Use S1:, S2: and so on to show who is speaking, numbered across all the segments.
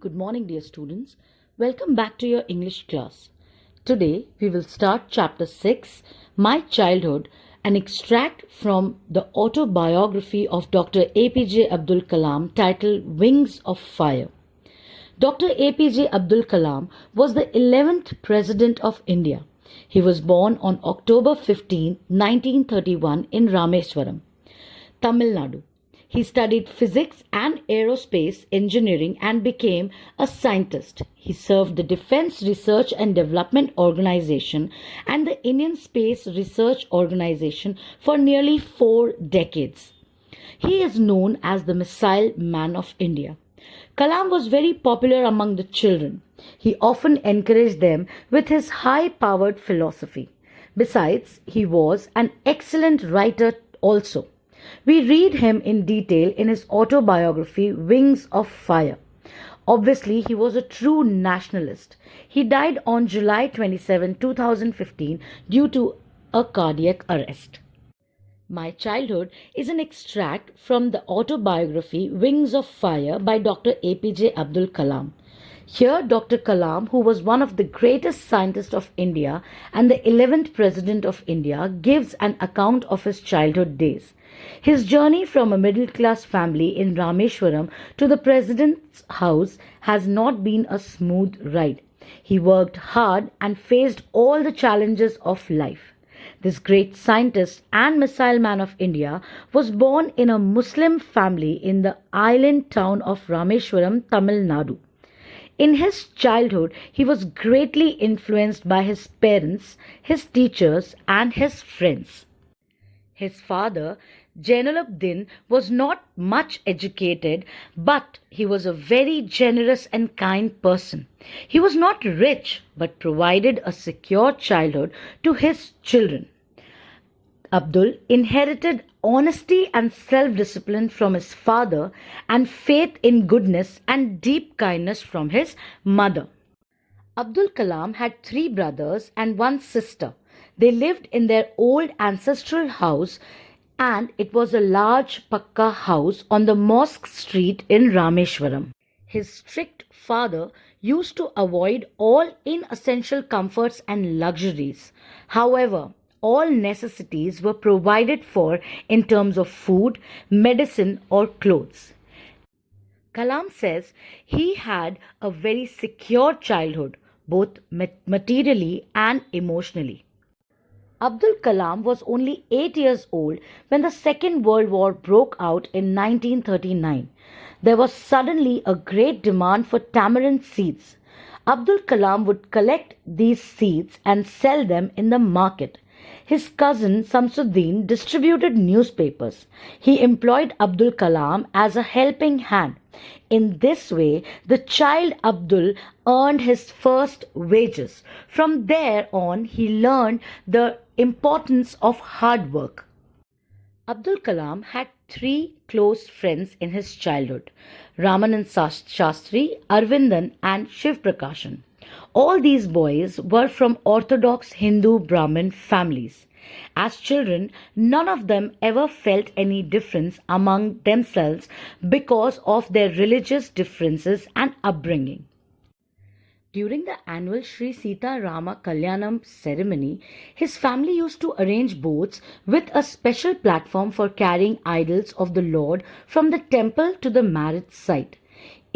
S1: Good morning, dear students. Welcome back to your English class. Today we will start chapter 6, My Childhood, an extract from the autobiography of Dr. APJ Abdul Kalam titled Wings of Fire. Dr. APJ Abdul Kalam was the 11th President of India. He was born on October 15, 1931 in Rameswaram, Tamil Nadu. He studied physics and aerospace engineering and became a scientist. He served the Defense Research and Development Organization and the Indian Space Research Organization for nearly 4 decades. He is known as the Missile Man of India. Kalam was very popular among the children. He often encouraged them with his high-powered philosophy. Besides, he was an excellent writer also. We read him in detail in his autobiography, Wings of Fire. Obviously, he was a true nationalist. He died on July 27, 2015 due to a cardiac arrest. My Childhood is an extract from the autobiography Wings of Fire by Dr. APJ Abdul Kalam. Here, Dr. Kalam, who was one of the greatest scientists of India and the 11th President of India, gives an account of his childhood days. His journey from a middle-class family in Rameswaram to the President's house has not been a smooth ride. He worked hard and faced all the challenges of life. This great scientist and missile man of India was born in a Muslim family in the island town of Rameswaram, Tamil Nadu. In his childhood, he was greatly influenced by his parents, his teachers, and his friends. His father, Jainuddin, was not much educated, but he was a very generous and kind person. He was not rich, but provided a secure childhood to his children. Abdul inherited honesty and self-discipline from his father and faith in goodness and deep kindness from his mother. Abdul Kalam had 3 brothers and 1 sister. They lived in their old ancestral house, and it was a large Pakka house on the Mosque Street in Rameswaram. His strict father used to avoid all inessential comforts and luxuries. However, all necessities were provided for in terms of food, medicine, or clothes. Kalam says he had a very secure childhood, both materially and emotionally. Abdul Kalam was only 8 years old when the Second World War broke out in 1939. There was suddenly a great demand for tamarind seeds. Abdul Kalam would collect these seeds and sell them in the market. His cousin Samsuddin distributed newspapers. He employed Abdul Kalam as a helping hand. In this way, the child Abdul earned his first wages. From there on, he learned the importance of hard work. Abdul Kalam had 3 close friends in his childhood: Ramanand Shastri, Arvindan, and Shiv Prakashan. All these boys were from orthodox Hindu Brahmin families. As children, none of them ever felt any difference among themselves because of their religious differences and upbringing. During the annual Sri Sita Rama Kalyanam ceremony, his family used to arrange boats with a special platform for carrying idols of the Lord from the temple to the marriage site.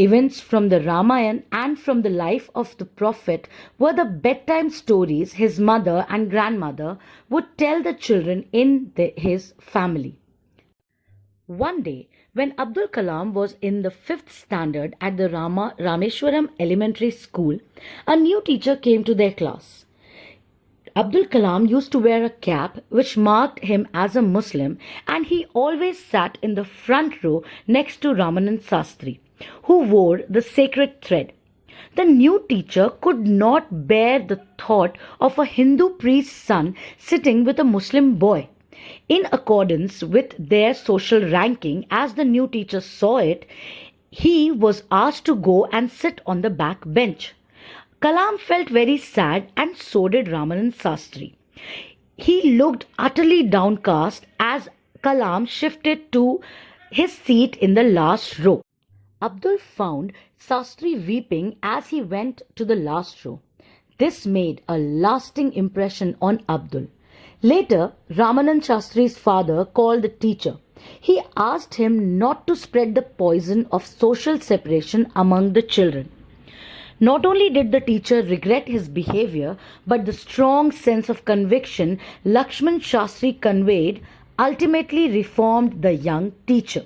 S1: Events from the Ramayana and from the life of the Prophet were the bedtime stories his mother and grandmother would tell the children in his family. One day, when Abdul Kalam was in the 5th standard at the Rameswaram Elementary School, a new teacher came to their class. Abdul Kalam used to wear a cap which marked him as a Muslim, and he always sat in the front row next to Ramanand Shastri, who wore the sacred thread. The new teacher could not bear the thought of a Hindu priest's son sitting with a Muslim boy. In accordance with their social ranking, as the new teacher saw it, he was asked to go and sit on the back bench. Kalam felt very sad, and so did Ramanand Shastri. He looked utterly downcast as Kalam shifted to his seat in the last row. Abdul found Sastri weeping as he went to the last row. This made a lasting impression on Abdul. Later, Ramanand Shastri's father called the teacher. He asked him not to spread the poison of social separation among the children. Not only did the teacher regret his behavior, but the strong sense of conviction Lakshman Shastri conveyed ultimately reformed the young teacher.